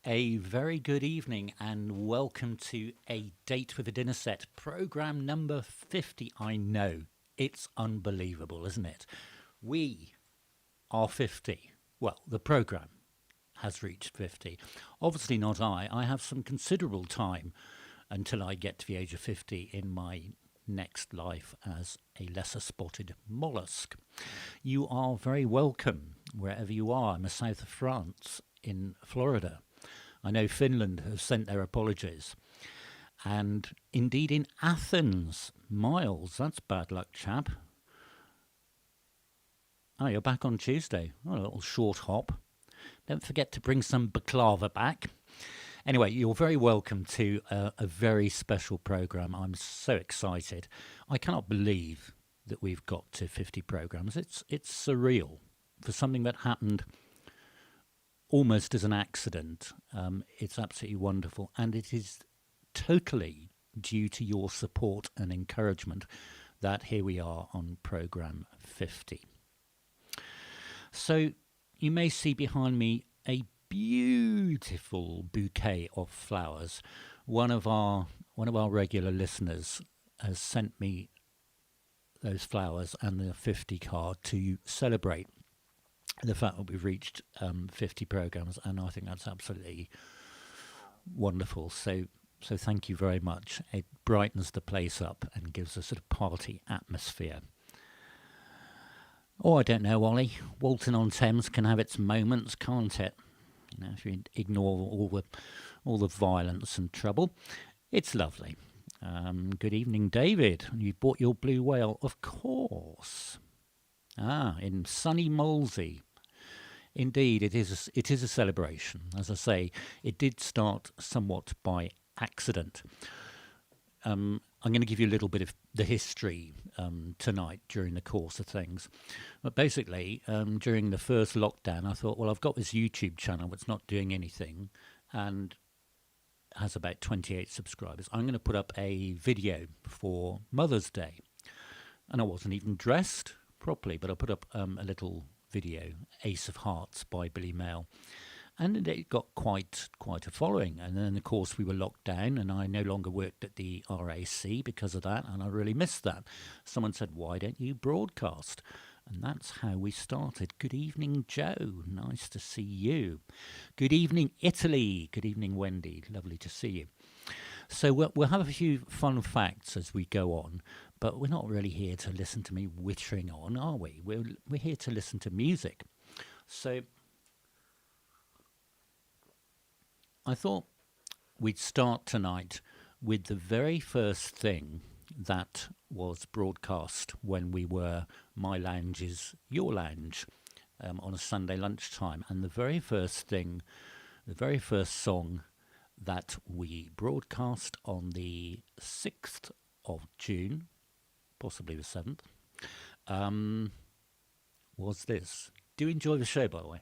A very good evening and welcome to A Date with a Dinner Set, programme number 50. I know, it's unbelievable, isn't it? We are 50. Well, the programme has reached 50. Obviously not I. I have some considerable time until I get to the age of 50 in my next life as a lesser spotted mollusk. You are very welcome wherever you are in the south of France, in Florida. I know Finland have sent their apologies. And indeed in Athens, Miles, that's bad luck, chap. Oh, you're back on Tuesday. Oh, a little short hop. Don't forget to bring some baklava back. Anyway, you're very welcome to a very special programme. I'm so excited. I cannot believe that we've got to 50 programmes. It's surreal for something that happened almost as an accident. It's absolutely wonderful, and it is totally due to your support and encouragement that here we are on programme 50. So you may see behind me a beautiful bouquet of flowers. One of our regular listeners has sent me those flowers and the 50 card to celebrate the fact that we've reached 50 programmes, and I think that's absolutely wonderful. So thank you very much. It brightens the place up and gives a sort of party atmosphere. Oh, I don't know, Ollie. Walton-on-Thames can have its moments, can't it? You know, if you ignore all the violence and trouble, it's lovely. Good evening, David. You bought your blue whale, of course. In sunny Molesey. Indeed, it is a celebration. As I say, it did start somewhat by accident. I'm going to give you a little bit of the history tonight during the course of things. But basically, during the first lockdown, I thought, well, I've got this YouTube channel that's not doing anything and has about 28 subscribers. I'm going to put up a video for Mother's Day. And I wasn't even dressed properly, but I put up a little video, Ace of Hearts by Billy Mail, and it got quite a following. And then of course we were locked down and I no longer worked at the RAC because of that, and I really missed that. Someone said, why don't you broadcast? And that's how we started. Good evening, Joe. Nice to see you. Good evening, Italy. Good evening, Wendy. Lovely to see you. So we'll have a few fun facts as we go on, but we're not really here to listen to me wittering on, are we? We're here to listen to music. So I thought we'd start tonight with the very first thing that was broadcast when we were My Lounge is Your Lounge on a Sunday lunchtime. And the very first song that we broadcast on the 6th of June, possibly the 7th, was this. Do enjoy the show, by the way.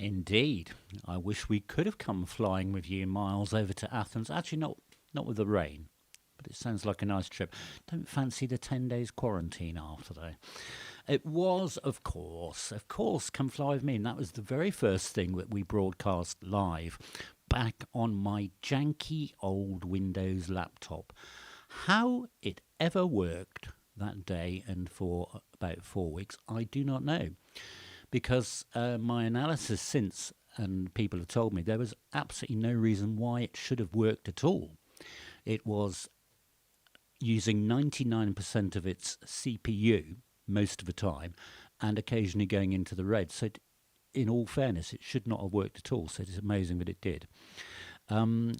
Indeed. I wish we could have come flying with you miles over to Athens. Actually, not with the rain, but it sounds like a nice trip. Don't fancy the 10 days quarantine after, though. It was, of course, Come Fly With Me. And that was the very first thing that we broadcast live back on my janky old Windows laptop. How it ever worked that day and for about 4 weeks, I do not know. Because my analysis since, and people have told me, there was absolutely no reason why it should have worked at all. It was using 99% of its CPU most of the time and occasionally going into the red. So in all fairness, it should not have worked at all. So it's amazing that it did. Who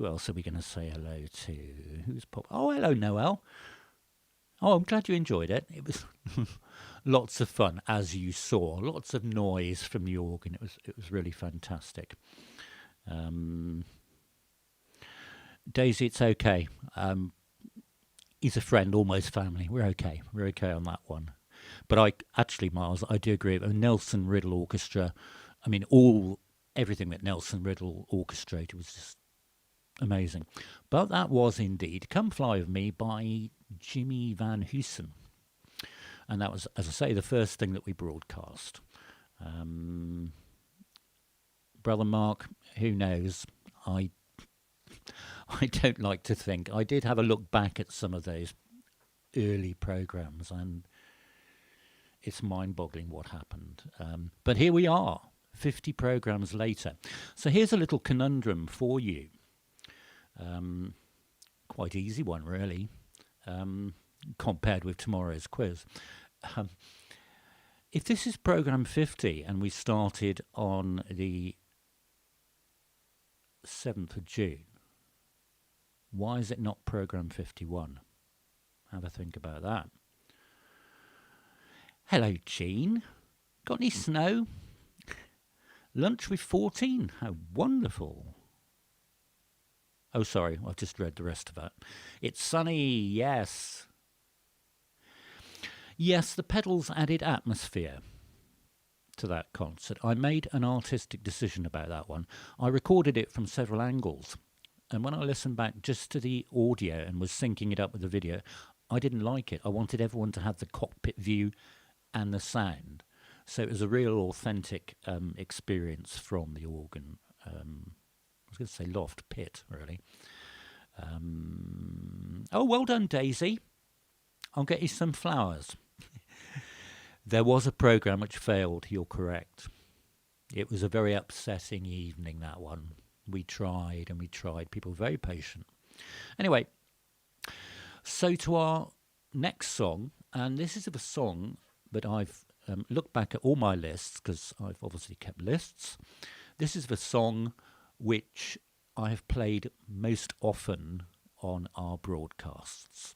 else are we going to say hello to? Who's pop? Oh, hello, Noel. Oh, I'm glad you enjoyed it. It was lots of fun, as you saw. Lots of noise from the organ. It was really fantastic. Daisy, it's okay. He's a friend, almost family. We're okay. We're okay on that one. But Miles, I do agree. Nelson Riddle Orchestra. I mean, everything that Nelson Riddle orchestrated was just amazing. But that was indeed Come Fly With Me by Jimmy Van Heusen. And that was, as I say, the first thing that we broadcast. Brother Mark, who knows? I don't like to think. I did have a look back at some of those early programs, and it's mind-boggling what happened. But here we are, 50 programs later. So here's a little conundrum for you. Quite easy one, really, compared with tomorrow's quiz. If this is program 50 and we started on the 7th of June, why is it not program 51? Have a think about that. Hello, Jean. Got any snow? Lunch with 14. How wonderful. Oh, sorry, I've just read the rest of that. It's sunny, yes. Yes, the pedals added atmosphere to that concert. I made an artistic decision about that one. I recorded it from several angles. And when I listened back just to the audio and was syncing it up with the video, I didn't like it. I wanted everyone to have the cockpit view and the sound. So it was a real authentic experience from the organ. I was going to say loft pit, really. Oh, well done, Daisy. I'll get you some flowers. There was a programme which failed, you're correct. It was a very upsetting evening, that one. we tried and we tried. People were very patient. Anyway, so to our next song, and this is a song that I've looked back at all my lists, because I've obviously kept lists. This is the song which I have played most often on our broadcasts.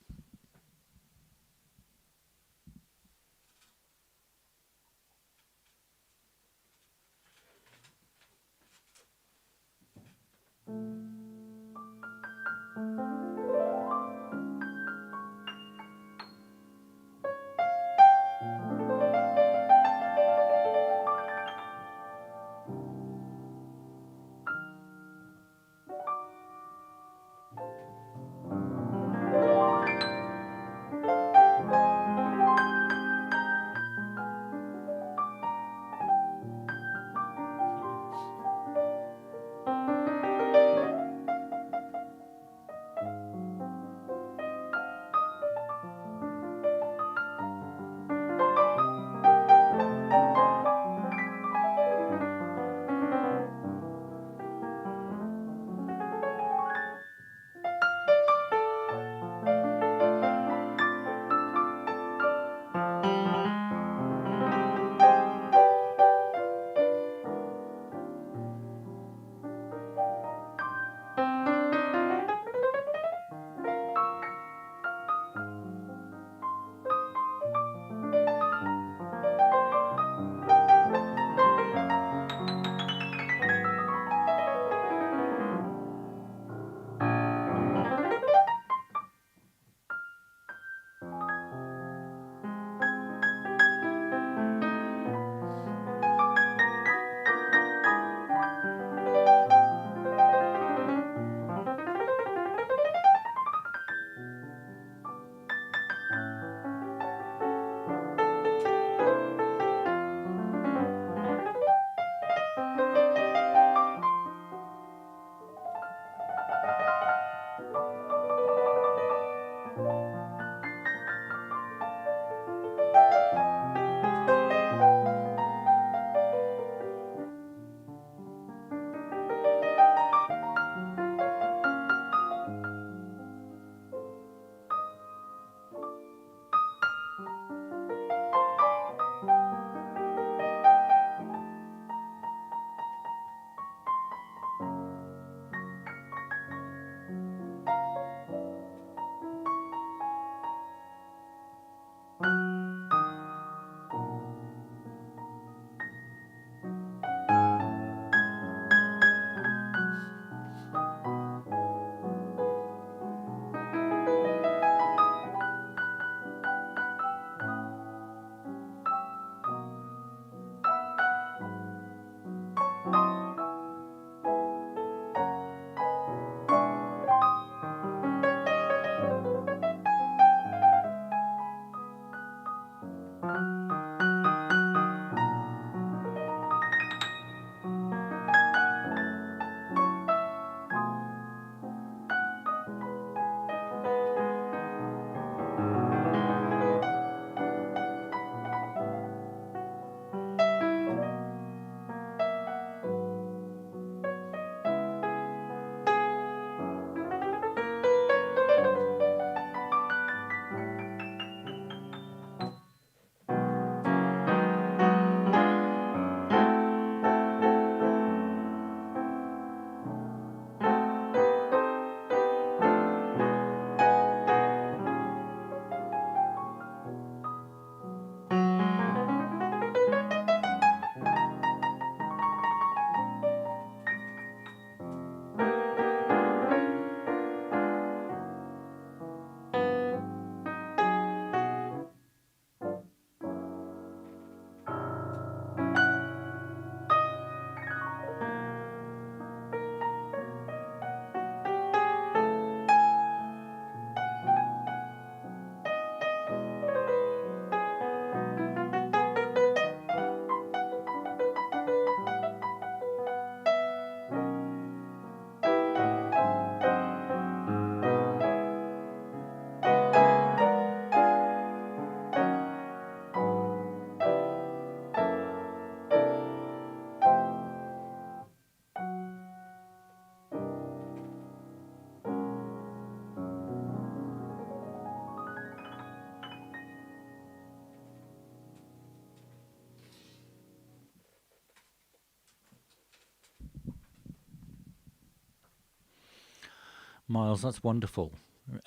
Miles, that's wonderful.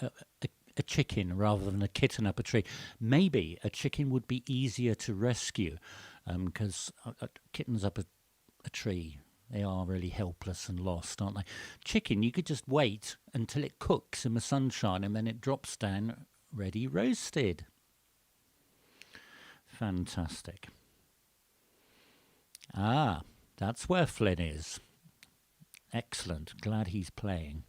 A, a chicken rather than a kitten up a tree. Maybe a chicken would be easier to rescue because kittens up a tree, they are really helpless and lost, aren't they? Chicken, you could just wait until it cooks in the sunshine and then it drops down ready roasted. Fantastic. Ah, that's where Flynn is. Excellent. Glad he's playing.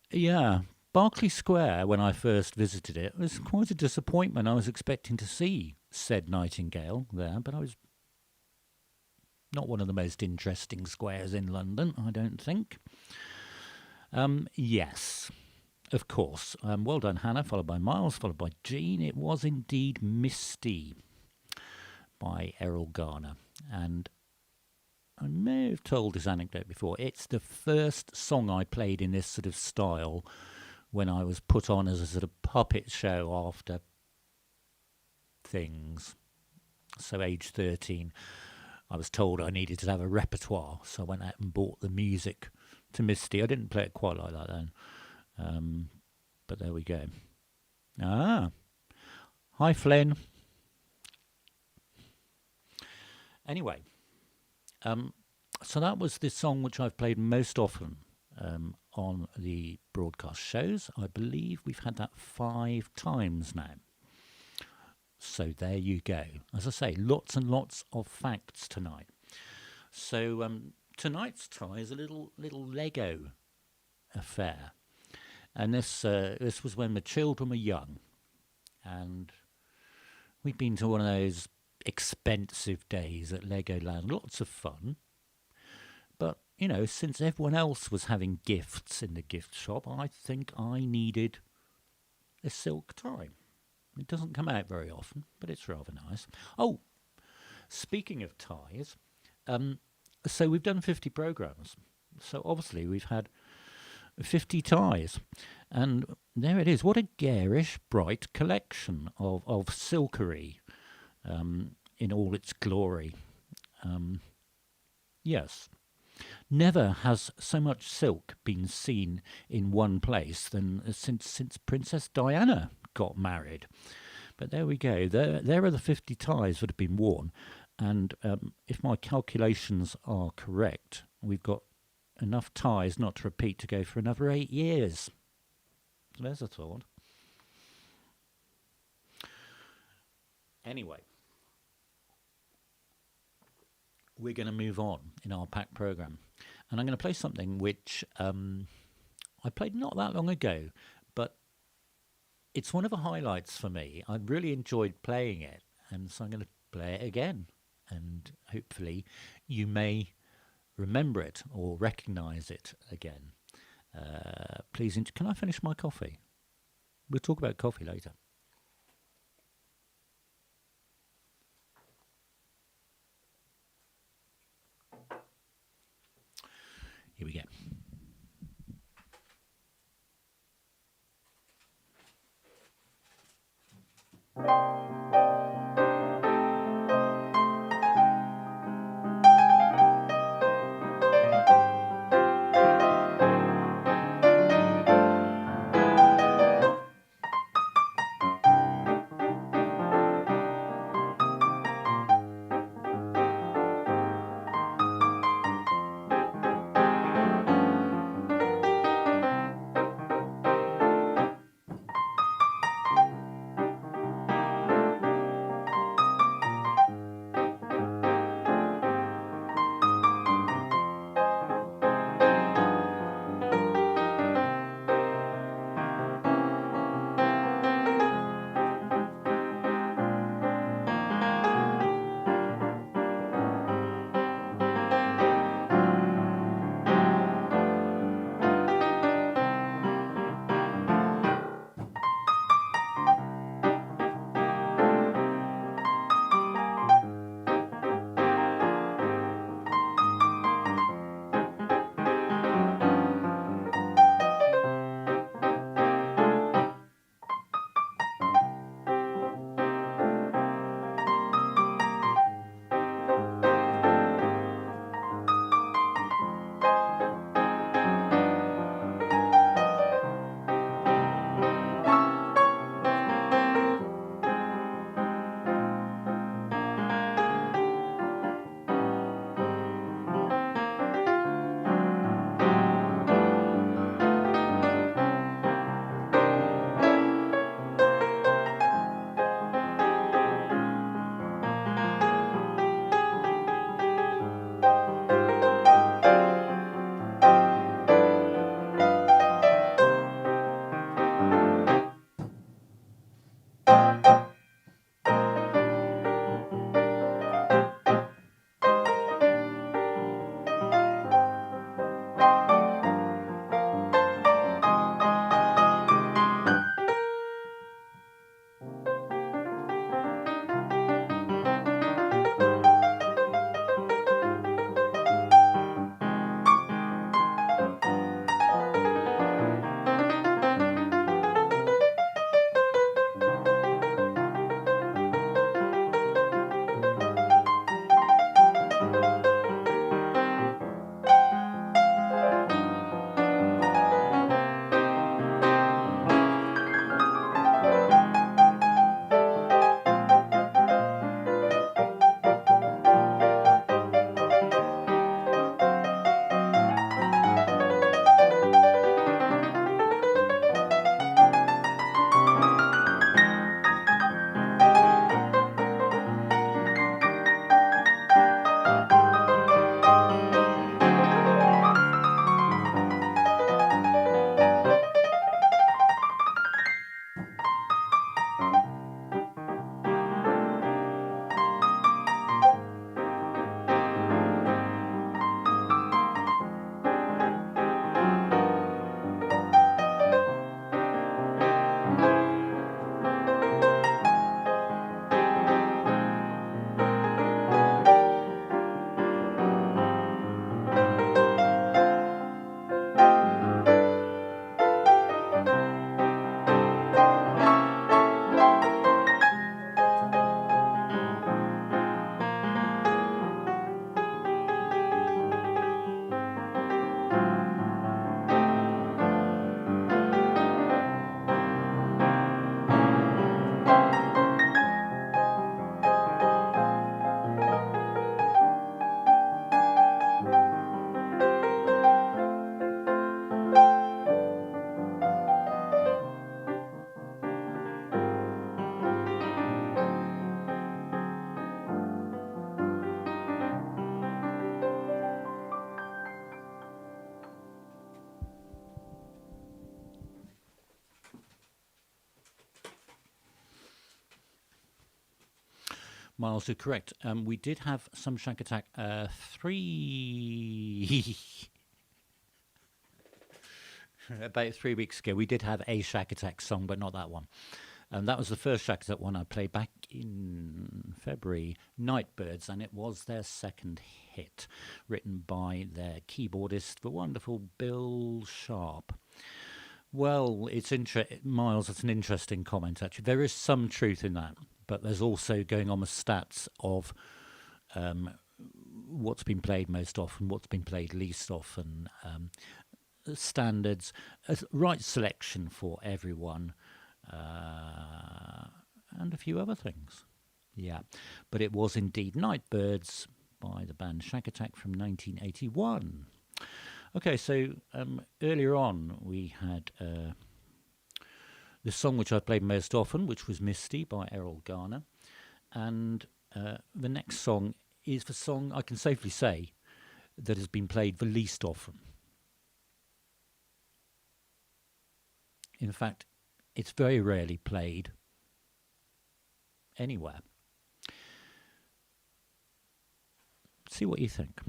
Yeah, Berkeley Square, when I first visited it, was quite a disappointment. I was expecting to see said Nightingale there, but I was not one of the most interesting squares in London, I don't think. Yes, of course. Well done, Hannah, followed by Miles, followed by Jean. It was indeed Misty by Erroll Garner. And I may have told this anecdote before. It's the first song I played in this sort of style when I was put on as a sort of puppet show after things. So age 13, I was told I needed to have a repertoire, so I went out and bought the music to Misty. I didn't play it quite like that then, but there we go. Ah, hi Flynn. Anyway, so that was the song which I've played most often on the broadcast shows. I believe we've had that 5 times now. So there you go. As I say, lots and lots of facts tonight. So tonight's tie is a little Lego affair, and this was when the children were young, and we'd been to one of those expensive days at Legoland. Lots of fun, but you know, since everyone else was having gifts in the gift shop, I think I needed a silk tie. It doesn't come out very often, but it's rather nice. Oh, speaking of ties, so we've done 50 programmes. So obviously we've had 50 ties. And there it is. What a garish, bright collection of silkery in all its glory. Yes. Never has so much silk been seen in one place than since Princess Diana got married. But there we go. There are the 50 ties that have been worn, and if my calculations are correct, we've got enough ties not to repeat to go for another 8 years. So there's a thought. Anyway, we're going to move on in our pack program, and I'm going to play something which I played not that long ago, but it's one of the highlights for me. I really enjoyed playing it, and so I'm going to play it again, and hopefully you may remember it or recognise it again. Please, can I finish my coffee? We'll talk about coffee later. Here we go. Miles, you're correct. We did have some Shack Attack 3 about 3 weeks ago. We did have a Shack Attack song, but not that one. And that was the first Shack Attack one I played back in February, Nightbirds, and it was their second hit, written by their keyboardist, the wonderful Bill Sharpe. Well, Miles, that's an interesting comment, actually. There is some truth in that, but there's also going on with stats of what's been played most often, what's been played least often, standards, right selection for everyone, and a few other things. Yeah, but it was indeed Nightbirds by the band Shack Attack from 1981. Okay, so earlier on we had the song which I played most often, which was Misty by Erroll Garner, and the next song is the song I can safely say that has been played the least often. In fact, it's very rarely played anywhere. See what you think.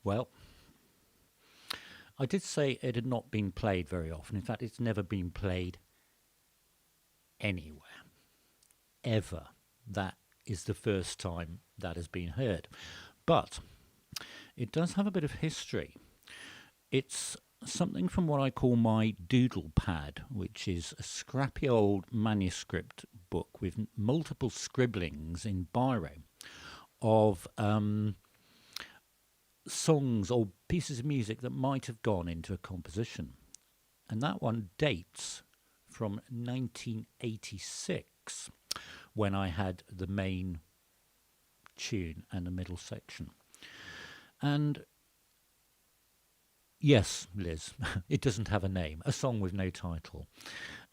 Well, I did say it had not been played very often. In fact, it's never been played anywhere, ever. That is the first time that has been heard. But it does have a bit of history. It's something from what I call my doodle pad, which is a scrappy old manuscript book with multiple scribblings in biro of songs or pieces of music that might have gone into a composition. And that one dates from 1986, when I had the main tune and the middle section. And yes, Liz, it doesn't have a name, a song with no title.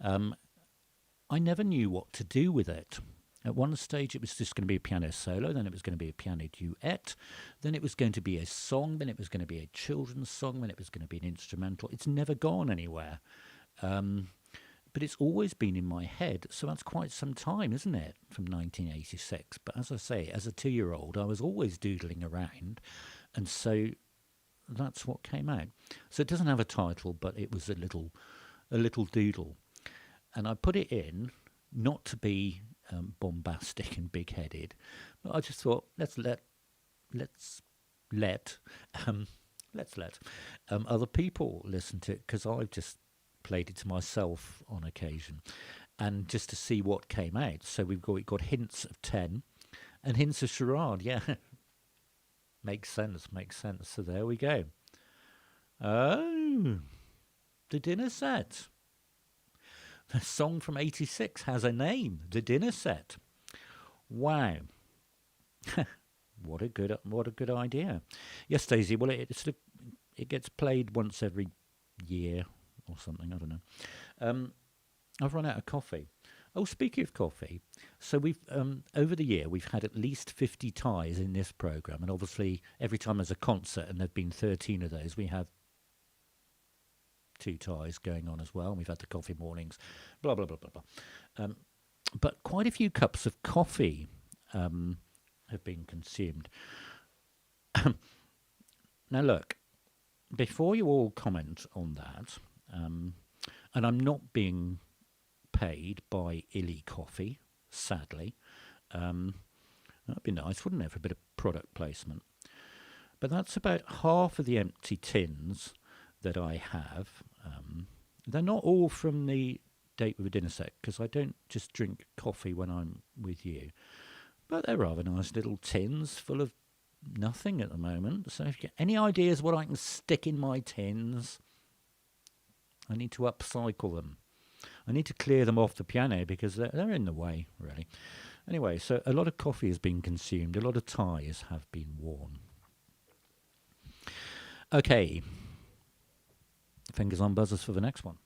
I never knew what to do with it. At one stage it was just going to be a piano solo, then it was going to be a piano duet, then it was going to be a song, then it was going to be a children's song, then it was going to be an instrumental. It's never gone anywhere. But it's always been in my head, so that's quite some time, isn't it, from 1986. But as I say, as a 2-year-old, I was always doodling around, and so that's what came out. So it doesn't have a title, but it was a little doodle. And I put it in, not to be bombastic and big-headed, but I just thought, let's let other people listen to it, because I've just played it to myself on occasion, and just to see what came out. So we've got hints of 10 and hints of charade. Yeah, makes sense. So there we go. Oh, the dinner set. The song from 86 has a name, the dinner set. Wow. What a good idea. Yes, Daisy. Well, it gets played once every year or something, I don't know. I've run out of coffee. Oh, speaking of coffee, so we've over the year we've had at least 50 ties in this programme, and obviously every time there's a concert, and there've been 13 of those, we have 2 ties going on as well, and we've had the coffee mornings, blah blah blah blah blah. But quite a few cups of coffee have been consumed. Now look, before you all comment on that, and I'm not being paid by Illy Coffee, sadly. That'd be nice, wouldn't it, for a bit of product placement? But that's about half of the empty tins that I have. They're not all from the date with a dinner set, because I don't just drink coffee when I'm with you. But they're rather nice little tins full of nothing at the moment. So if you get any ideas what I can stick in my tins, I need to upcycle them. I need to clear them off the piano, because they're in the way, really. Anyway, so a lot of coffee has been consumed. A lot of ties have been worn. Okay. Fingers on buzzers for the next one.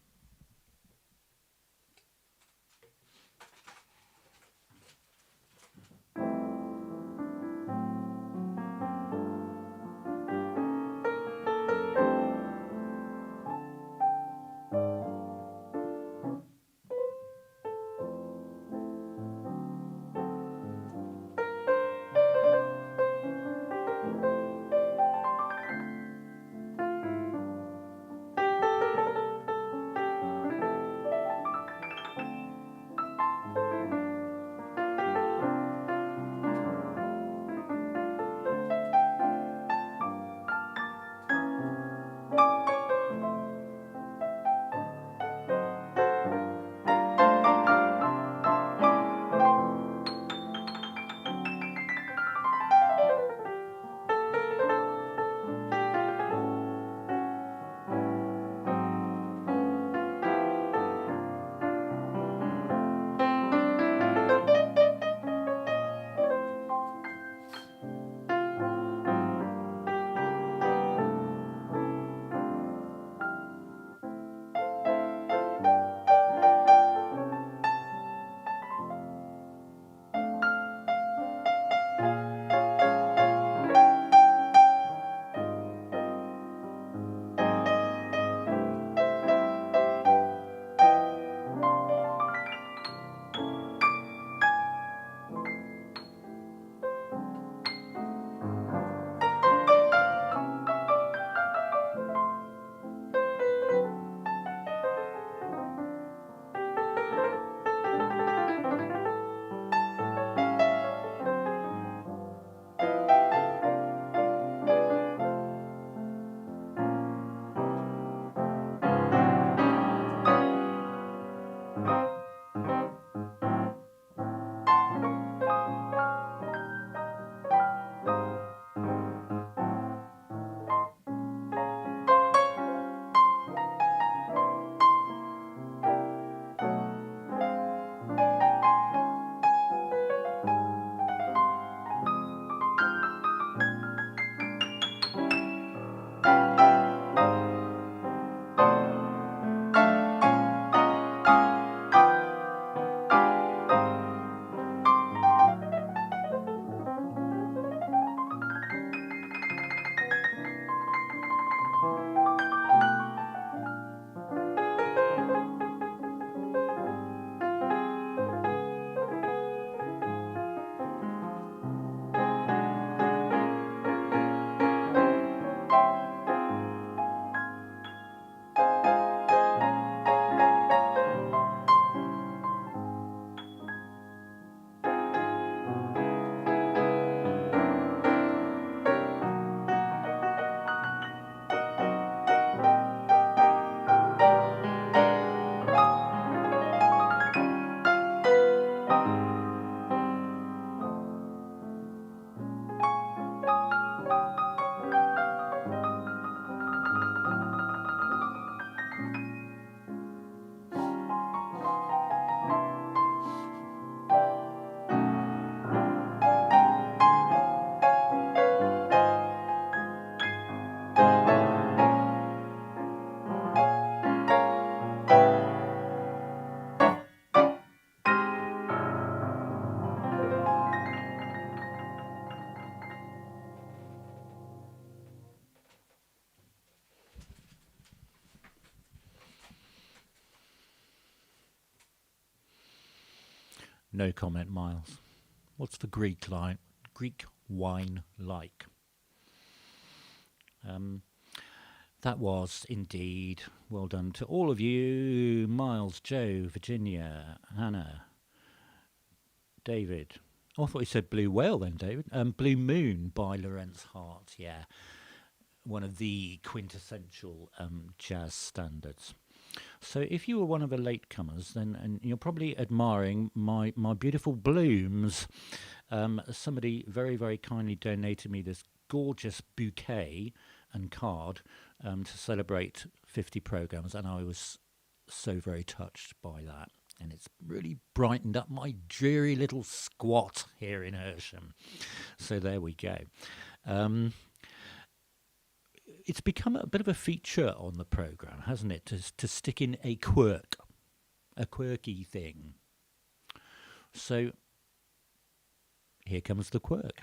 No comment, Miles. What's the Greek wine like? That was indeed well done to all of you. Miles, Joe, Virginia, Hannah, David. Oh, I thought you said Blue Whale then, David. Blue Moon by Lorenz Hart. Yeah, one of the quintessential jazz standards. So if you were one of the latecomers, then and you're probably admiring my beautiful blooms. Somebody very, very kindly donated me this gorgeous bouquet and card to celebrate 50 programs, and I was so very touched by that. And it's really brightened up my dreary little squat here in Heusen. So there we go. It's become a bit of a feature on the programme, hasn't it, to stick in a quirky thing. So here comes the quirk.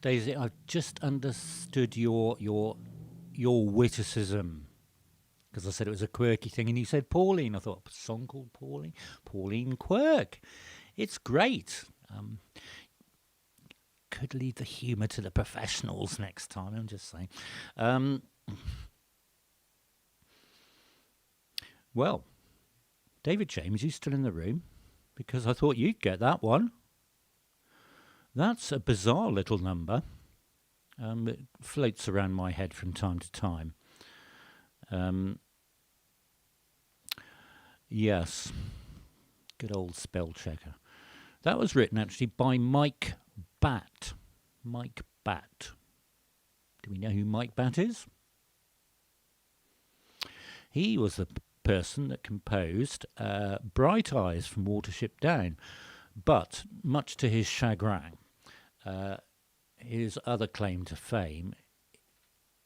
Daisy, I've just understood your witticism, because I said it was a quirky thing, and you said Pauline. I thought, a song called Pauline? Pauline Quirk. It's great. Could leave the humour to the professionals next time, I'm just saying. Well, David James, you still in the room? Because I thought you'd get that one. That's a bizarre little number. It floats around my head from time to time. Yes, good old spell checker. That was written actually by Mike Batt. Mike Batt. Do we know who Mike Batt is? He was the person that composed Bright Eyes from Watership Down, but much to his chagrin, his other claim to fame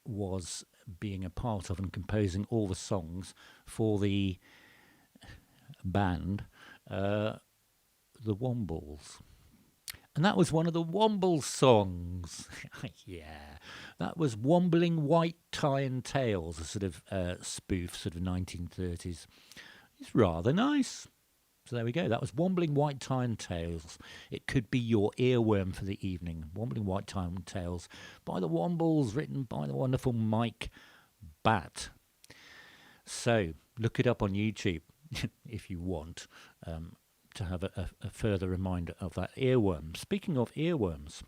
was being a part of and composing all the songs for the band, the Wombles. And that was one of the Wombles songs. Yeah, that was Wombling White Tie and Tails, a sort of spoof, sort of 1930s. It's rather nice. So there we go. That was Wombling White Tie and Tails. It could be your earworm for the evening. Wombling White Tie and Tails by the Wombles, written by the wonderful Mike Batt. So look it up on YouTube if you want. To have a further reminder of that earworm. Speaking of earworms,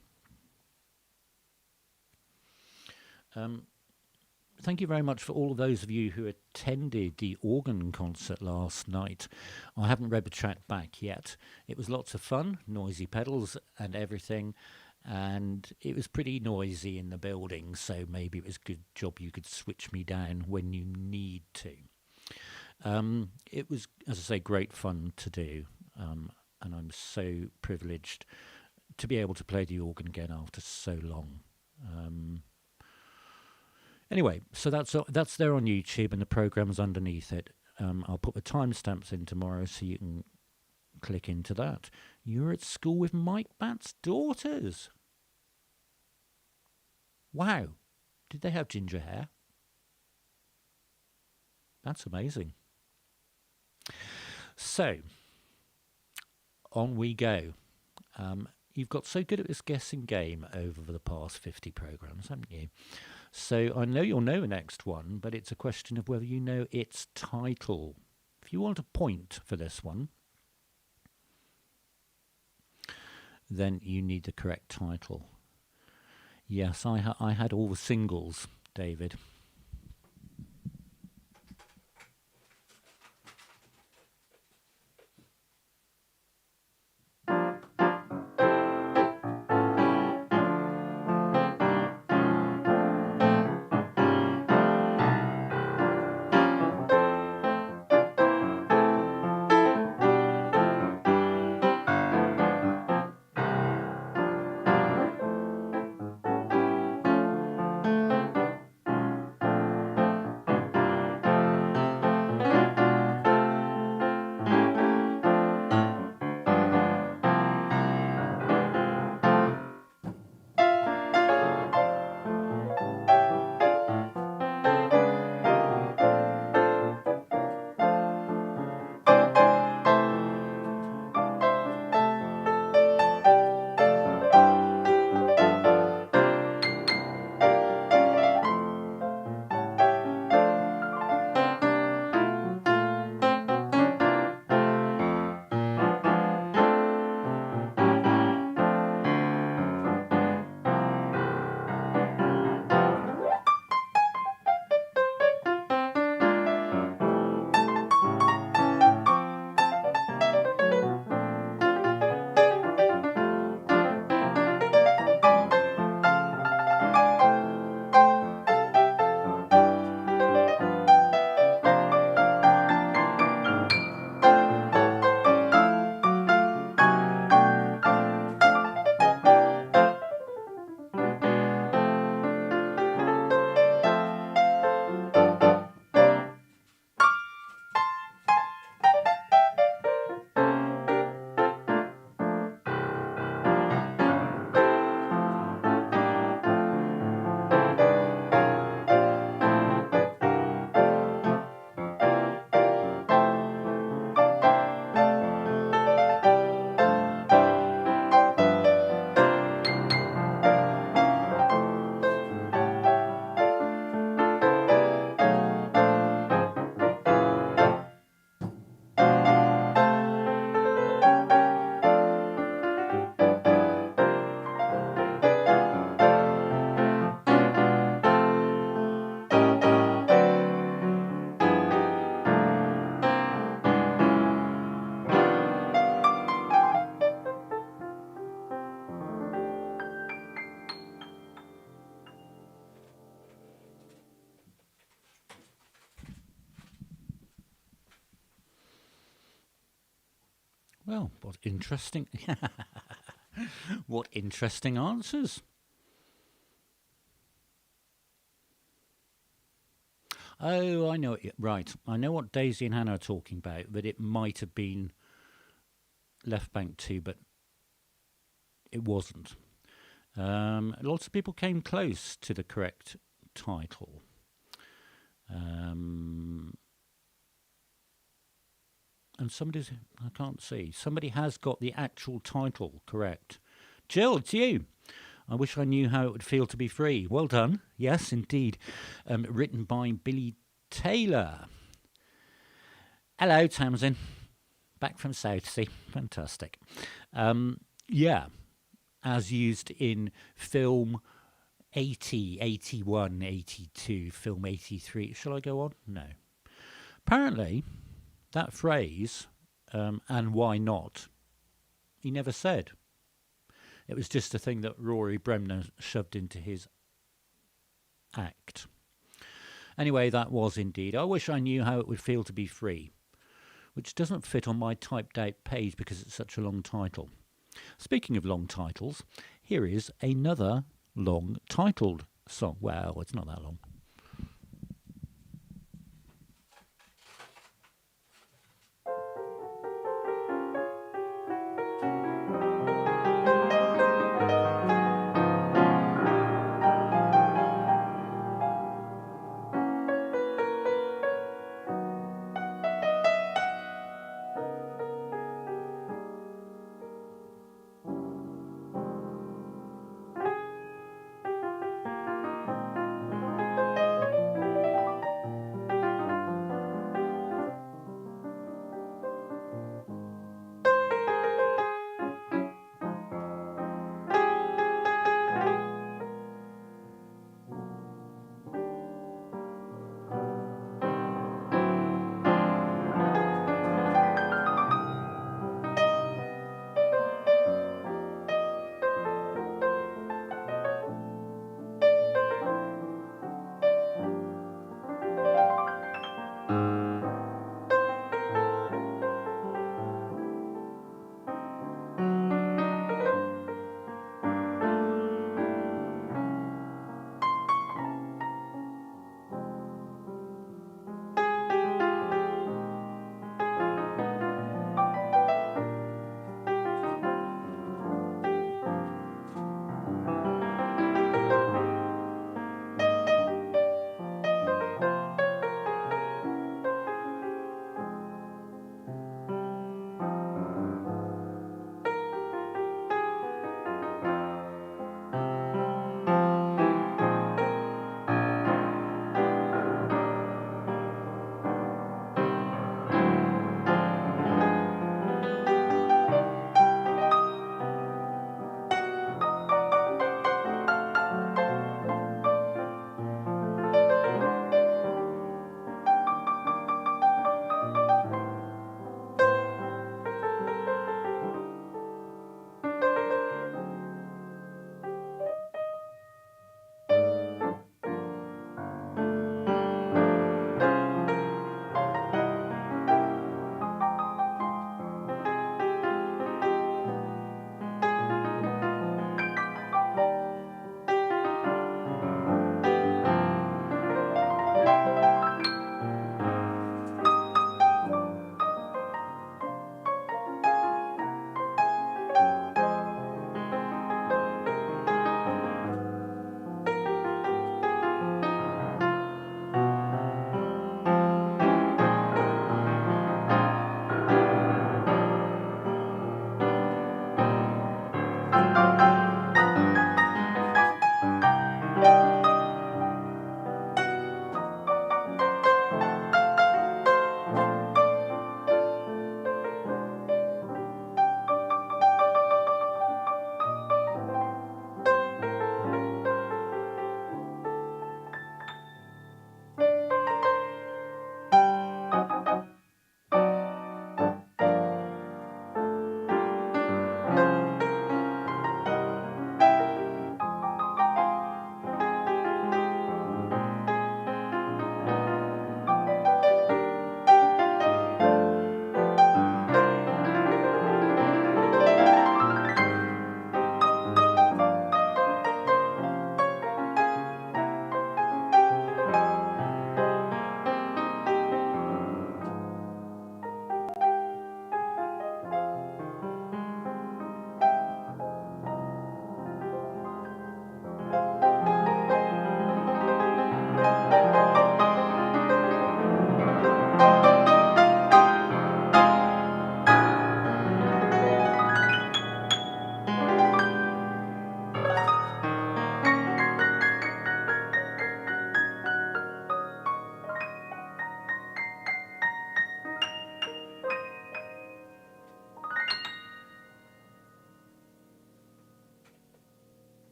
thank you very much for all of those of you who attended the organ concert last night. I haven't read the track back yet. It was lots of fun, noisy pedals and everything, and it was pretty noisy in the building, so maybe it was a good job you could switch me down when you need to. It was, as I say, great fun to do. And I'm so privileged to be able to play the organ again after so long. Anyway, so that's there on YouTube, and the program's underneath it. I'll put the timestamps in tomorrow so you can click into that. You're at school with Mike Batt's daughters. Wow. Did they have ginger hair? That's amazing. So, on we go. You've got so good at this guessing game over the past 50 programmes, haven't you? So I know you'll know the next one, but it's a question of whether you know its title. If you want a point for this one, then you need the correct title. Yes, I had all the singles, David. Well, what interesting, what interesting answers. Oh, I know it. Right, I know what Daisy and Hannah are talking about. That it might have been Left Bank 2, but it wasn't. Lots of people came close to the correct title. And somebody's, I can't see, somebody has got the actual title correct. Jill, it's you. I wish I knew how it would feel to be free. Well done. Yes, indeed. Written by Billy Taylor. Hello, Tamsin. Back from Southsea. Fantastic. Yeah, as used in film 80, 81, 82, film 83. Shall I go on? No. Apparently, that phrase, and why not, he never said. It was just a thing that Rory Bremner shoved into his act. Anyway, that was indeed. I wish I knew how it would feel to be free, which doesn't fit on my typed out page because it's such a long title. Speaking of long titles, here is another long titled song. Well, it's not that long.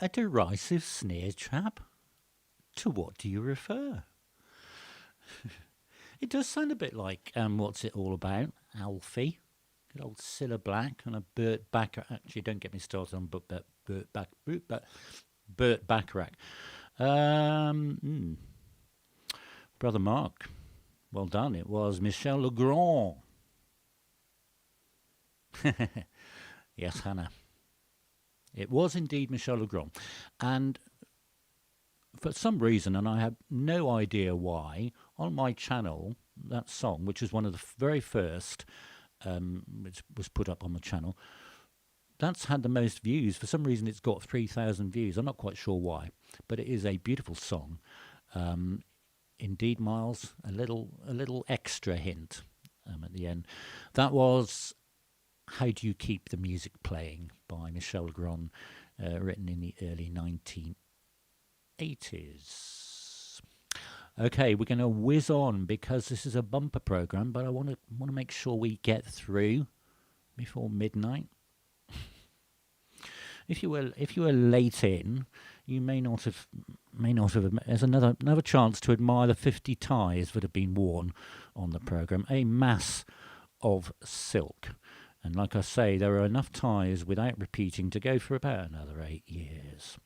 A derisive sneer, chap? To what do you refer? It does sound a bit like What's It All About? Alfie. Good old Cilla Black and a Burt Bacharach. Actually, don't get me started on Burt Bacharach. Brother Mark, well done. It was Michel Legrand. Yes, Hannah. It was indeed Michel Legrand. And for some reason, and I have no idea why, on my channel, that song, which was one of the very first, which was put up on the channel, that's had the most views. For some reason, it's got 3,000 views. I'm not quite sure why, but it is a beautiful song. Indeed, Miles, a little extra hint at the end. That was How Do You Keep the Music Playing by Michel Legrand, written in the early 1980s. Okay, we're going to whiz on because this is a bumper program, but I want to make sure we get through before midnight. If you were late in, you may not have. There's another chance to admire the 50 ties that have been worn on the program. A mass of silk, and like I say, there are enough ties without repeating to go for about another 8 years.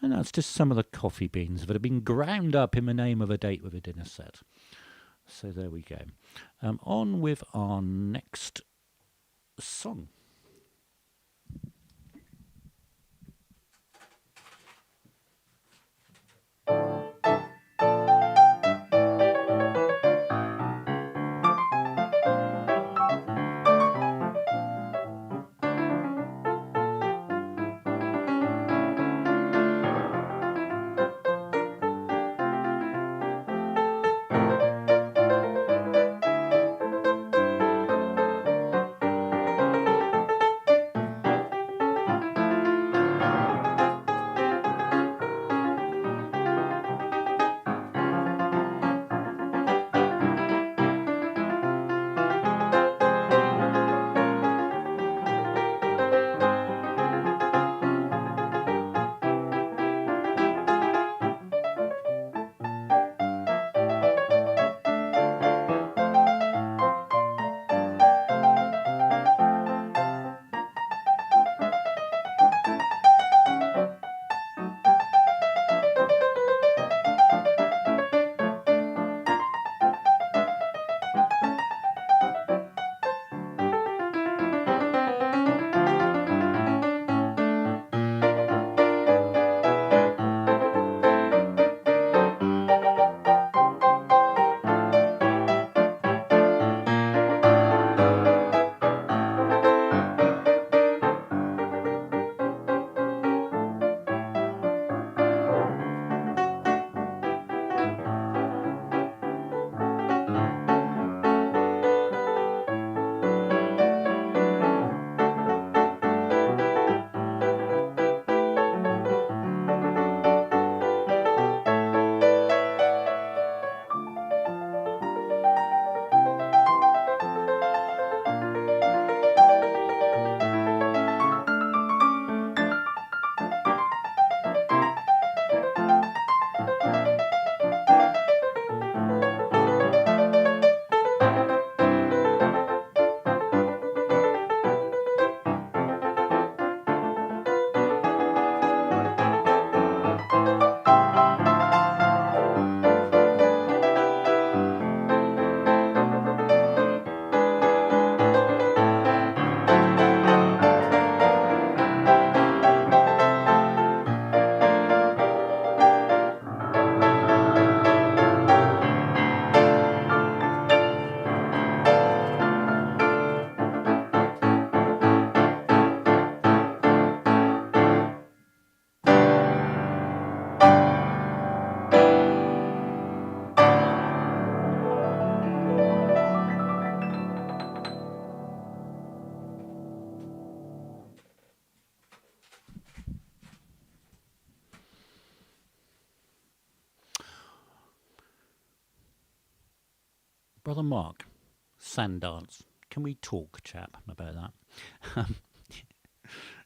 And that's just some of the coffee beans that have been ground up in the name of a date with a dinner set. So there we go. On with our next song. Brother Mark, sand dance. Can we talk, chap, about that?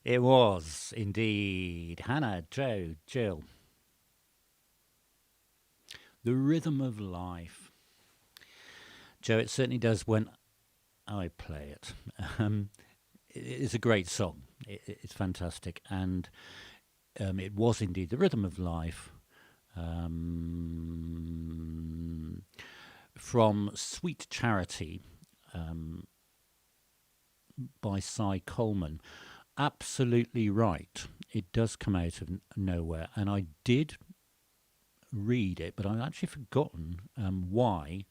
It was indeed. Hannah, Joe, Jill. The rhythm of life. Joe, it certainly does when I play it. It's a great song. It's fantastic. And it was indeed the rhythm of life. From Sweet Charity by Coleman. Absolutely right. It does come out of nowhere. And I did read it, but I've actually forgotten why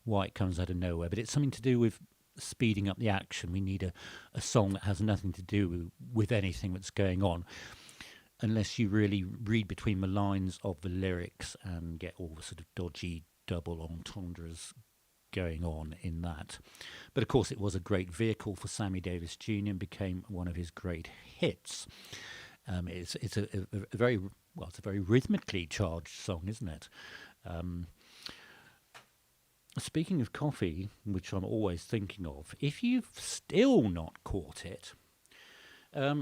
it comes out of nowhere. But it's something to do with speeding up the action. We need a song that has nothing to do with anything that's going on, unless you really read between the lines of the lyrics and get all the sort of dodgy double entendres going on in that. But of course it was a great vehicle for Sammy Davis Jr. and became one of his great hits. It's a very it's a very rhythmically charged song, isn't it? Speaking of coffee, which I'm always thinking of, if you've still not caught it,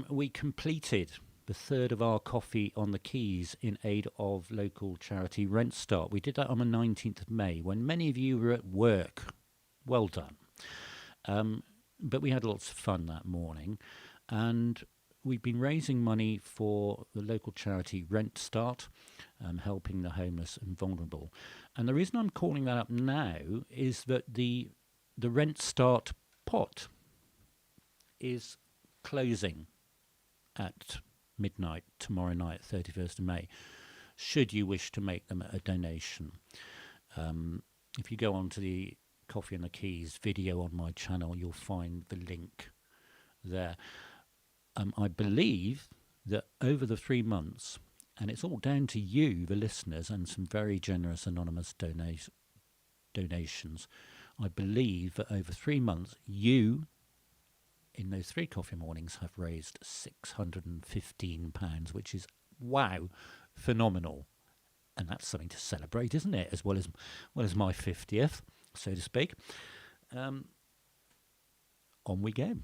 we completed the third of our Coffee on the Keys in aid of local charity Rent Start. We did that on the 19th of May when many of you were at work. Well done. But we had lots of fun that morning, and we've been raising money for the local charity Rent Start, helping the homeless and vulnerable. And the reason I'm calling that up now is that the Rent Start pot is closing at midnight tomorrow night, 31st of May, should you wish to make them a donation. If you go onto the Coffee on the Keys video on my channel, you'll find the link there. I believe that over the 3 months, and it's all down to you, the listeners, and some very generous anonymous donations, I believe that over 3 months, you, in those 3 coffee mornings, have raised £615, which is, wow, phenomenal. And that's something to celebrate, isn't it? As well as my 50th, so to speak. On we go.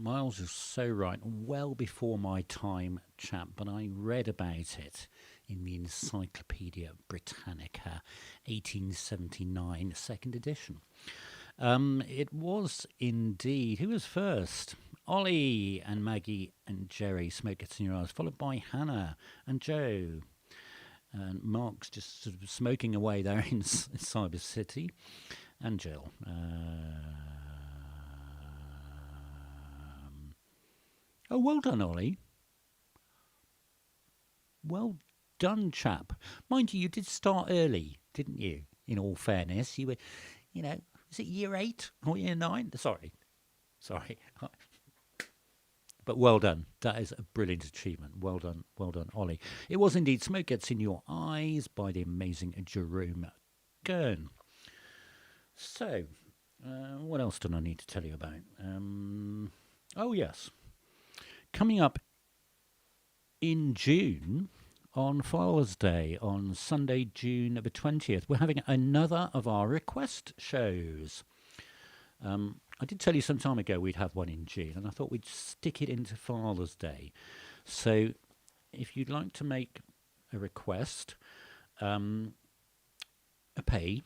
Miles is so right. Well before my time, chap, but I read about it in the Encyclopedia Britannica, 1879, second edition. It was indeed. Who was first? Ollie and Maggie and Jerry, Smoke Gets in Your Eyes, followed by Hannah and Joe. And Mark's just sort of smoking away there in Cyber City. And Jill. Oh, well done, Ollie. Well done, chap. Mind you, you did start early, didn't you? In all fairness, you were, is it year 8 or year 9? Sorry. But well done. That is a brilliant achievement. Well done, Ollie. It was indeed Smoke Gets in Your Eyes by the amazing Jerome Kern. So, what else do I need to tell you about? Oh, yes. Coming up in June, on Father's Day, on Sunday, June the 20th, we're having another of our request shows. I did tell you some time ago we'd have one in June, and I thought we'd stick it into Father's Day. So if you'd like to make a request, a paying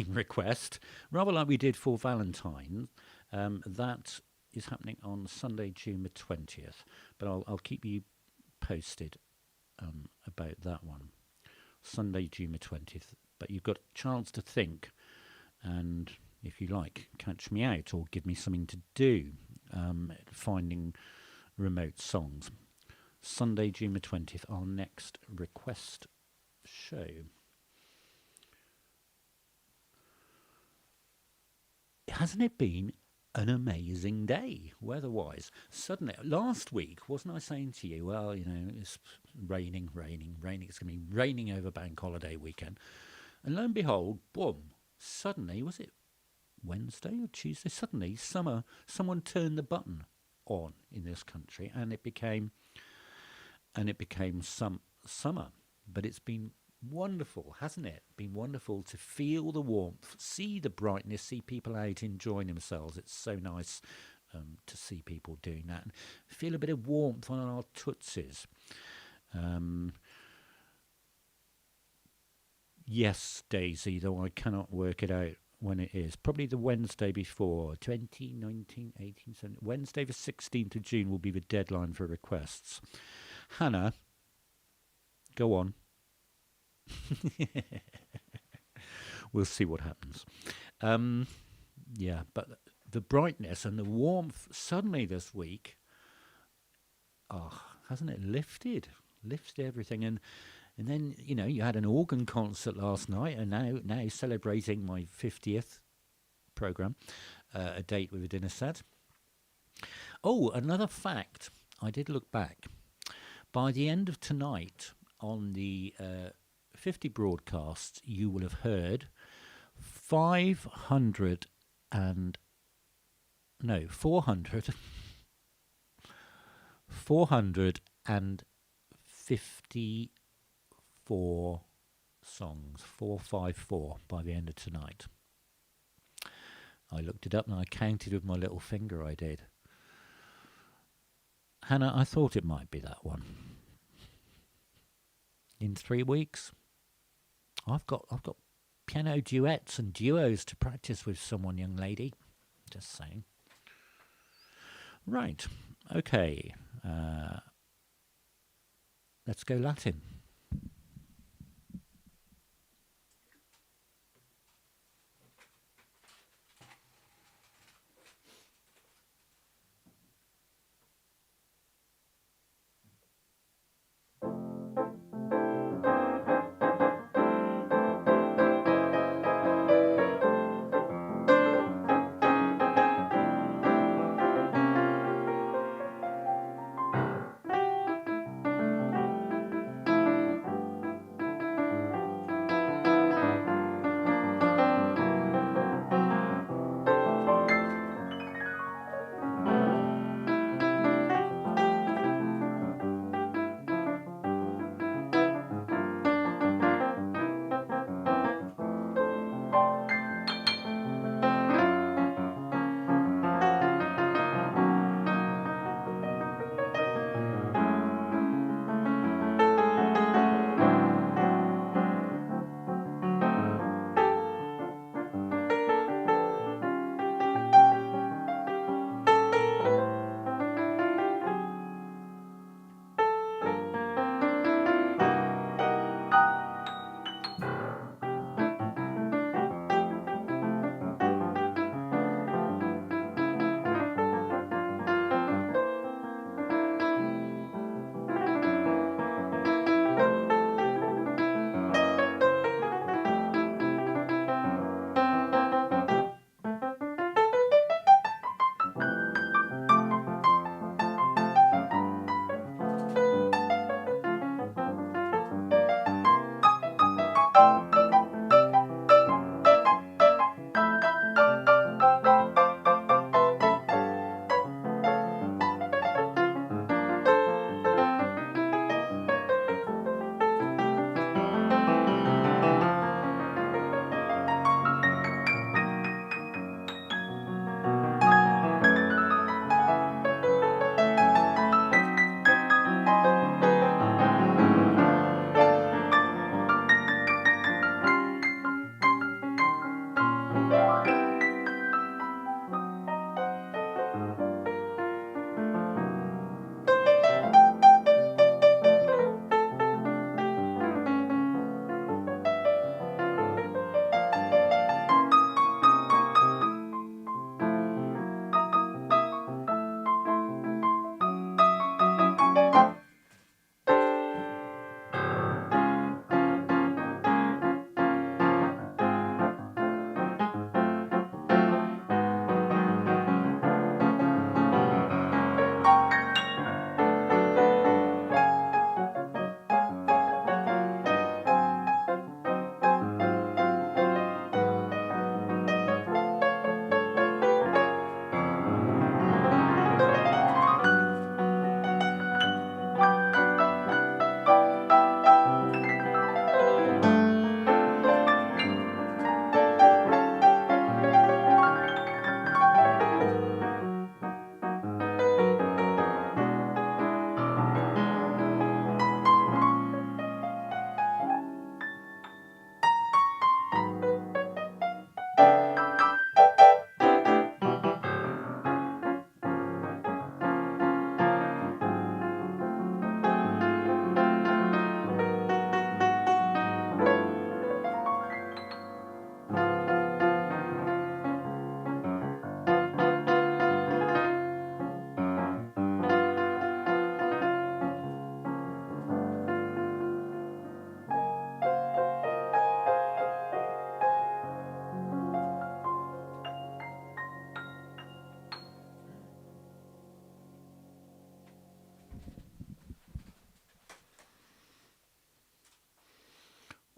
request, rather like we did for Valentine's, that is happening on Sunday, June the 20th. But I'll keep you posted about that one. Sunday, June the 20th. But you've got a chance to think, and if you like, catch me out or give me something to do, finding remote songs. Sunday, June the 20th, our next request show. Hasn't it been an amazing day, weather-wise? Suddenly, last week, wasn't I saying to you, well, it's raining, it's going to be raining over bank holiday weekend. And lo and behold, boom, suddenly, was it Wednesday or Tuesday? Suddenly, someone turned the button on in this country, and it became some summer. But it's been wonderful, hasn't it? Been wonderful to feel the warmth, see the brightness, see people out enjoying themselves. It's so nice to see people doing that and feel a bit of warmth on our tootsies. Yes, Daisy, though I cannot work it out when it is. Probably the Wednesday before, 20, 19, 18, 17. Wednesday the 16th of June will be the deadline for requests. Hannah, go on. We'll see what happens. Yeah, but the brightness and the warmth suddenly this week, hasn't it lifted everything? And then, you had an organ concert last night, and now celebrating my 50th programme, a date with a dinner set. Oh, another fact, I did look back. By the end of tonight, on the 50 broadcasts, you will have heard 454 songs, 454 by the end of tonight. I looked it up and I counted with my little finger, I did. Hannah, I thought it might be that one. In 3 weeks, I've got piano duets and duos to practice with someone, young lady. Just saying. Right. Okay. Let's go Latin.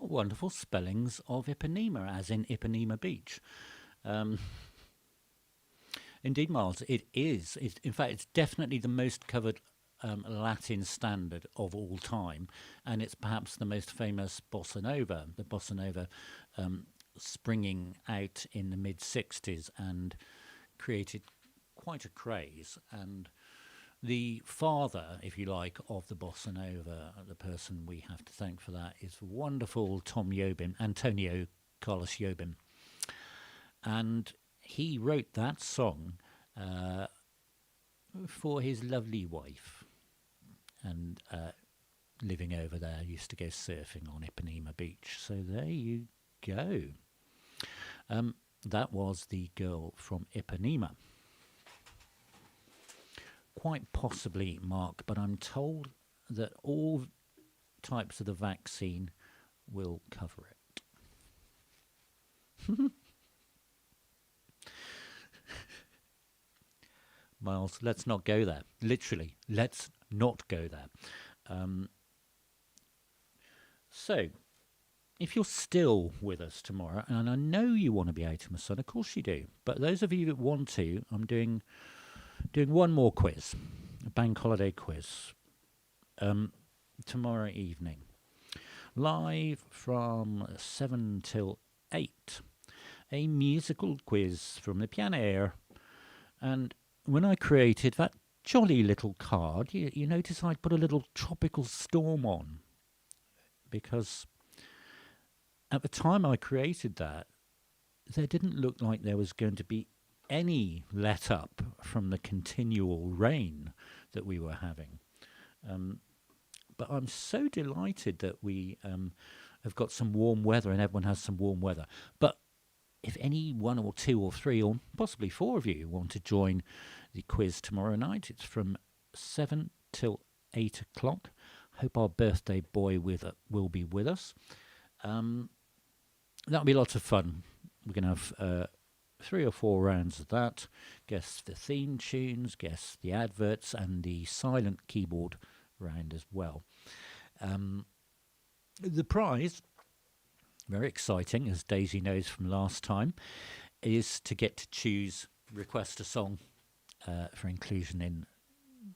wonderful spellings of Ipanema, as in Ipanema Beach. Indeed, Miles, it is. In fact, it's definitely the most covered Latin standard of all time, and it's perhaps the most famous bossa nova. The bossa nova springing out in the mid-60s and created quite a craze. And the father, if you like, of the bossa nova, the person we have to thank for that, is wonderful Antonio Carlos Jobim. And he wrote that song for his lovely wife, and living over there, used to go surfing on Ipanema Beach. So there you go. That was The Girl from Ipanema. Quite possibly, Mark, but I'm told that all types of the vaccine will cover it. Miles, let's not go there. Literally, let's not go there. So, if you're still with us tomorrow, and I know you want to be out in the sun, of course you do, but those of you that want to, I'm doing one more quiz, a bank holiday quiz, tomorrow evening, live from 7 till 8, a musical quiz from the piano. And when I created that jolly little card, you notice I put a little tropical storm on, because at the time I created that, there didn't look like there was going to be any let up from the continual rain that we were having. But I'm so delighted that we have got some warm weather, and everyone has some warm weather. But if any one or two or three or possibly four of you want to join the quiz tomorrow night, it's from 7 till 8 o'clock. Hope our birthday boy will be with us. That'll be lots of fun. We're going to have 3 or 4 rounds of that. Guess the theme tunes, guess the adverts, and the silent keyboard round as well. The prize, very exciting, as Daisy knows from last time, is to get to request a song for inclusion in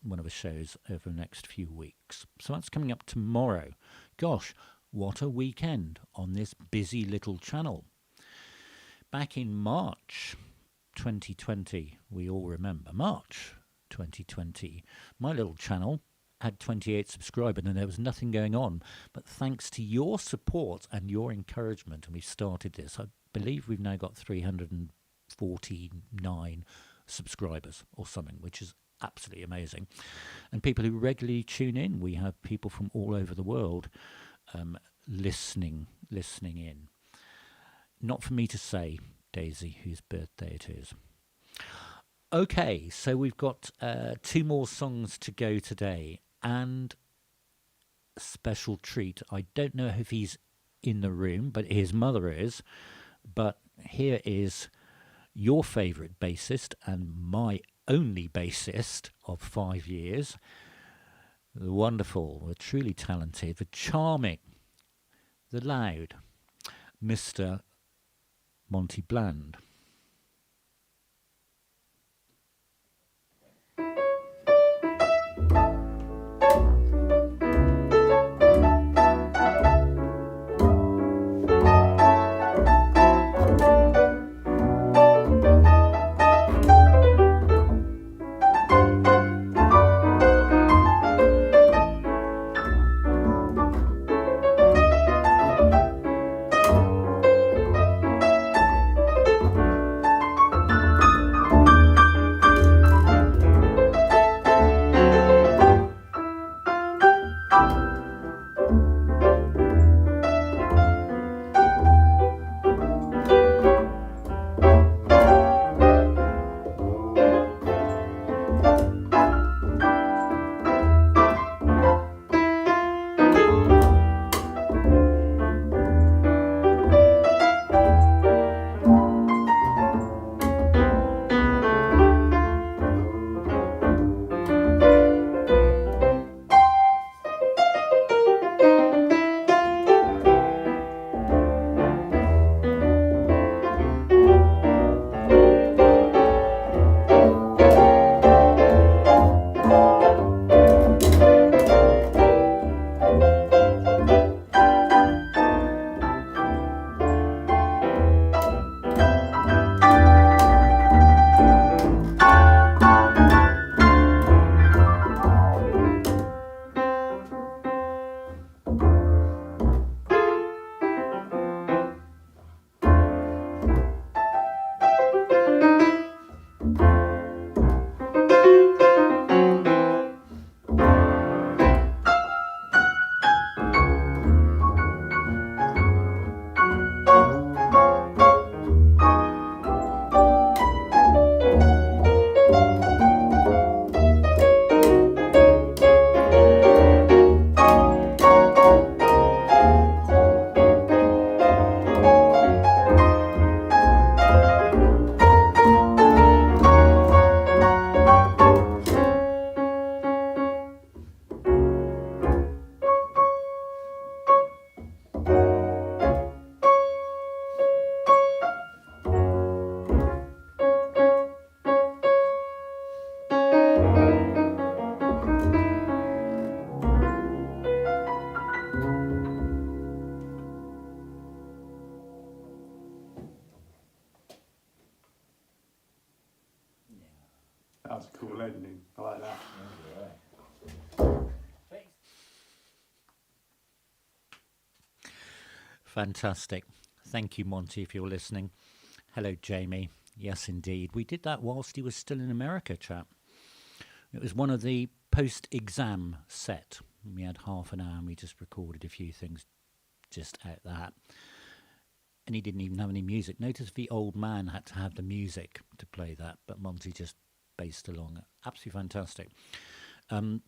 one of the shows over the next few weeks. So that's coming up tomorrow. Gosh, what a weekend on this busy little channel. Back in March 2020, we all remember March 2020, my little channel had 28 subscribers and there was nothing going on. But thanks to your support and your encouragement, and we started this, I believe we've now got 349 subscribers or something, which is absolutely amazing. And people who regularly tune in, we have people from all over the world listening in. Not for me to say, Daisy, whose birthday it is. Okay, so we've got 2 more songs to go today, and a special treat. I don't know if he's in the room, but his mother is. But here is your favourite bassist and my only bassist of 5 years, the wonderful, the truly talented, the charming, the loud, Mr. Monty Bland. a cool ending. I like that. Fantastic. Thank you, Monty, if you're listening. Hello, Jamie. Yes, indeed. We did that whilst he was still in America, chap. It was one of the post-exam set. We had half an hour and we just recorded a few things just out the hat. And he didn't even have any music. Notice the old man had to have the music to play that, but Monty just based along. Absolutely fantastic. Oh,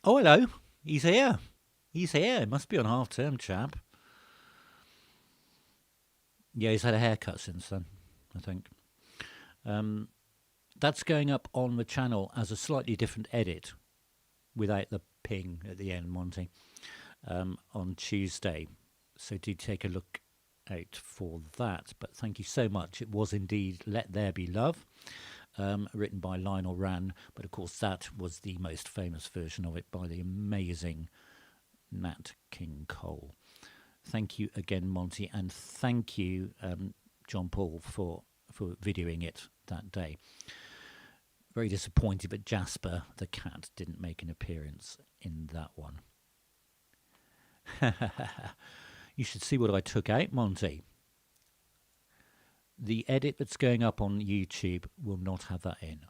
hello. He's here. He's here. It must be on half-term, chap. Yeah, he's had a haircut since then, I think. That's going up on the channel as a slightly different edit, without the ping at the end, Monty, on Tuesday. So do take a look out for that. But thank you so much. It was indeed Let There Be Love, written by Lionel Rand. But of course, that was the most famous version of it by the amazing Nat King Cole. Thank you again, Monty, and thank you, John Paul, for videoing it that day. Very disappointed, but Jasper the cat didn't make an appearance in that one. You should see what I took out, Monty. The edit that's going up on YouTube will not have that in.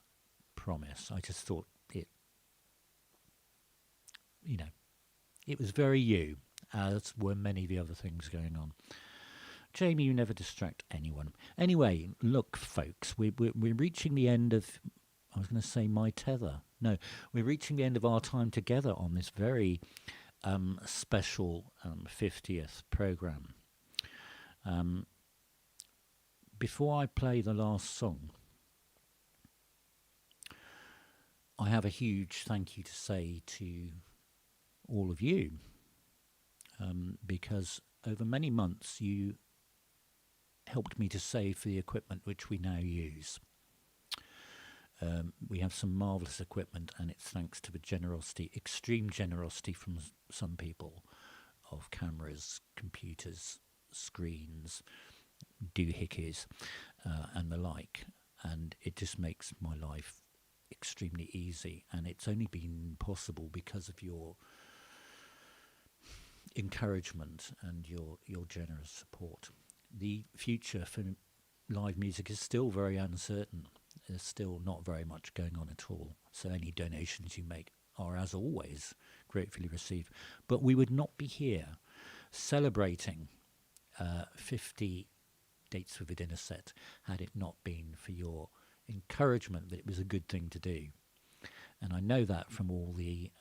Promise. I just thought it, it was very you, as were many of the other things going on. Jamie, you never distract anyone. Anyway, look, folks, we're reaching the end of, I was going to say my tether. No, we're reaching the end of our time together on this very special 50th programme. Before I play the last song, I have a huge thank you to say to all of you, because over many months you helped me to save for the equipment which we now use. We have some marvellous equipment, and it's thanks to the generosity, extreme generosity from some people, of cameras, computers, screens, doohickeys, and the like. And it just makes my life extremely easy, and it's only been possible because of your encouragement and your generous support. The future for live music is still very uncertain. There's still not very much going on at all. So any donations you make are, as always, gratefully received. But we would not be here celebrating 50 Dates with a Dinner Set had it not been for your encouragement that it was a good thing to do. And I know that from all the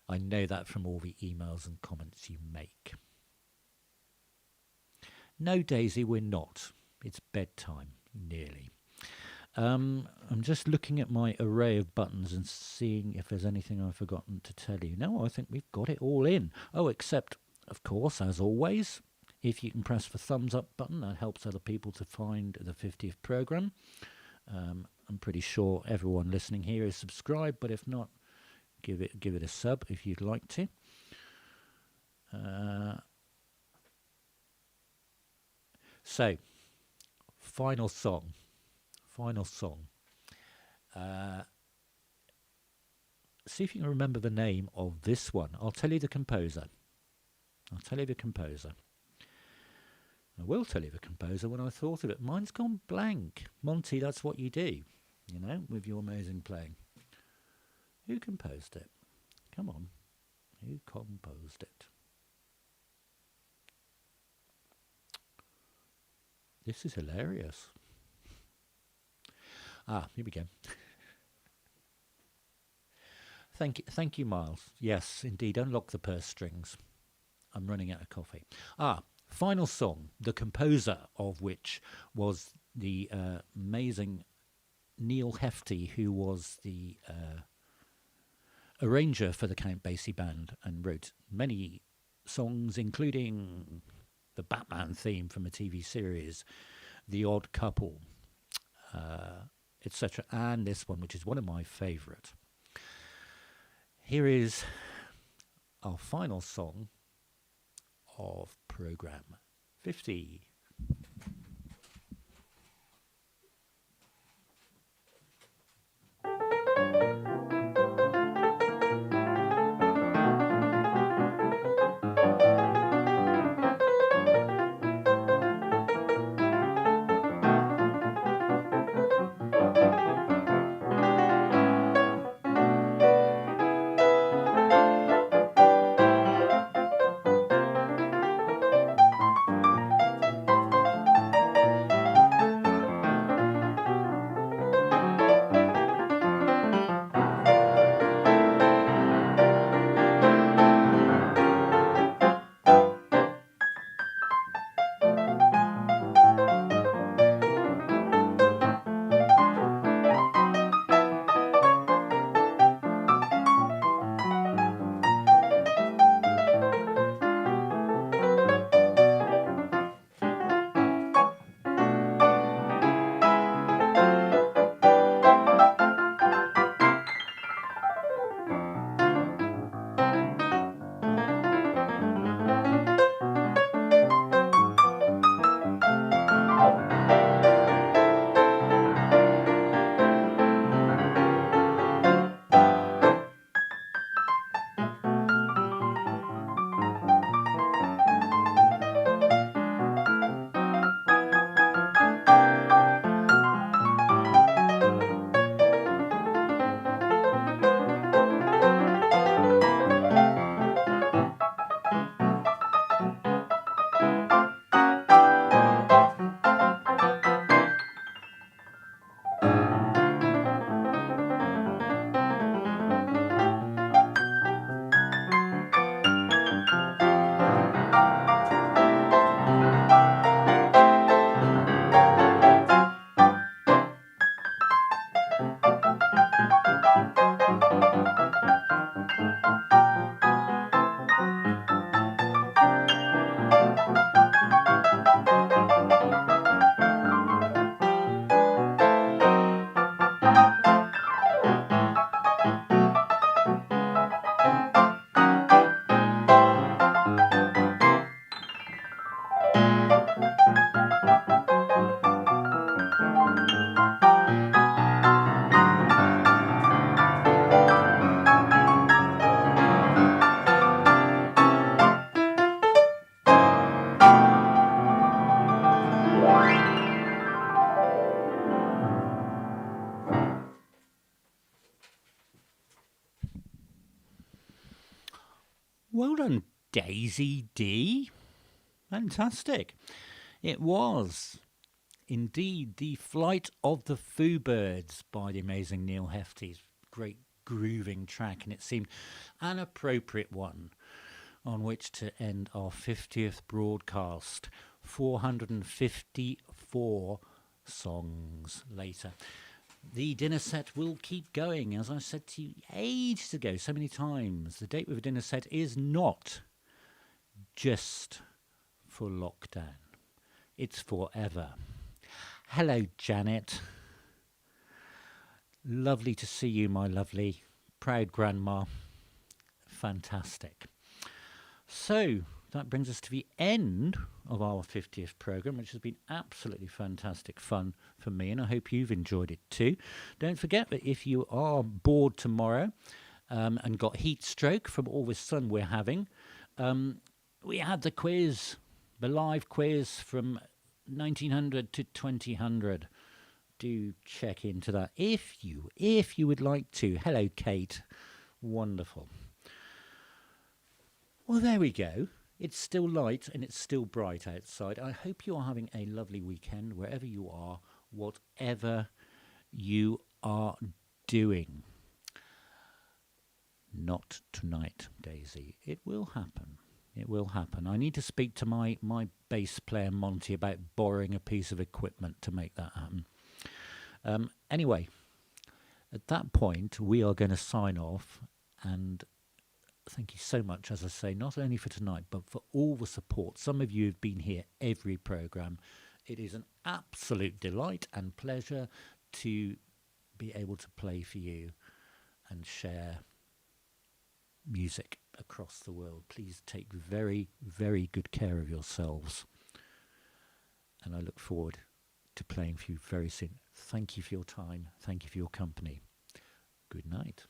I know that from all the emails and comments you make. No, Daisy, we're not. It's bedtime, nearly. I'm just looking at my array of buttons and seeing if there's anything I've forgotten to tell you. No, I think we've got it all in. Oh, except, of course, as always, if you can press the thumbs up button, that helps other people to find the 50th programme. I'm pretty sure everyone listening here is subscribed, but if not, give it a sub if you'd like to. So, final song. See if you can remember the name of this one. I'll tell you the composer. I will tell you the composer when I thought of it. Mine's gone blank. Monty, that's what you do, with your amazing playing. Who composed it? Come on. Who composed it? This is hilarious. Here we go. Thank you, Miles. Yes, indeed. Unlock the purse strings. I'm running out of coffee. Final song, the composer of which was the amazing Neal Hefti, who was the arranger for the Count Basie Band and wrote many songs, including the Batman theme from a TV series, The Odd Couple, etc., and this one, which is one of my favourite. Here is our final song of programme 50. Well done, Daisy D. Fantastic. It was indeed The Flight of the Foo Birds by the amazing Neal Hefti. Great grooving track, and it seemed an appropriate one on which to end our 50th broadcast. 454 songs later. The dinner set will keep going, as I said to you ages ago, so many times. The date with a dinner set is not just for lockdown. It's forever. Hello, Janet. Lovely to see you, my lovely. Proud grandma. Fantastic. So, that brings us to the end of our 50th programme, which has been absolutely fantastic fun for me, and I hope you've enjoyed it too. Don't forget that if you are bored tomorrow and got heat stroke from all the sun we're having, we had the quiz, the live quiz from 1900 to 2000. Do check into that if you would like to. Hello, Kate. Wonderful. Well, there we go. It's still light and it's still bright outside. I hope you are having a lovely weekend wherever you are, whatever you are doing. Not tonight, Daisy. It will happen. It will happen. I need to speak to my bass player, Monty, about borrowing a piece of equipment to make that happen. Anyway, at that point, we are going to sign off, and thank you so much, as I say, not only for tonight, but for all the support. Some of you have been here every programme. It is an absolute delight and pleasure to be able to play for you and share music across the world. Please take very, very good care of yourselves. And I look forward to playing for you very soon. Thank you for your time. Thank you for your company. Good night.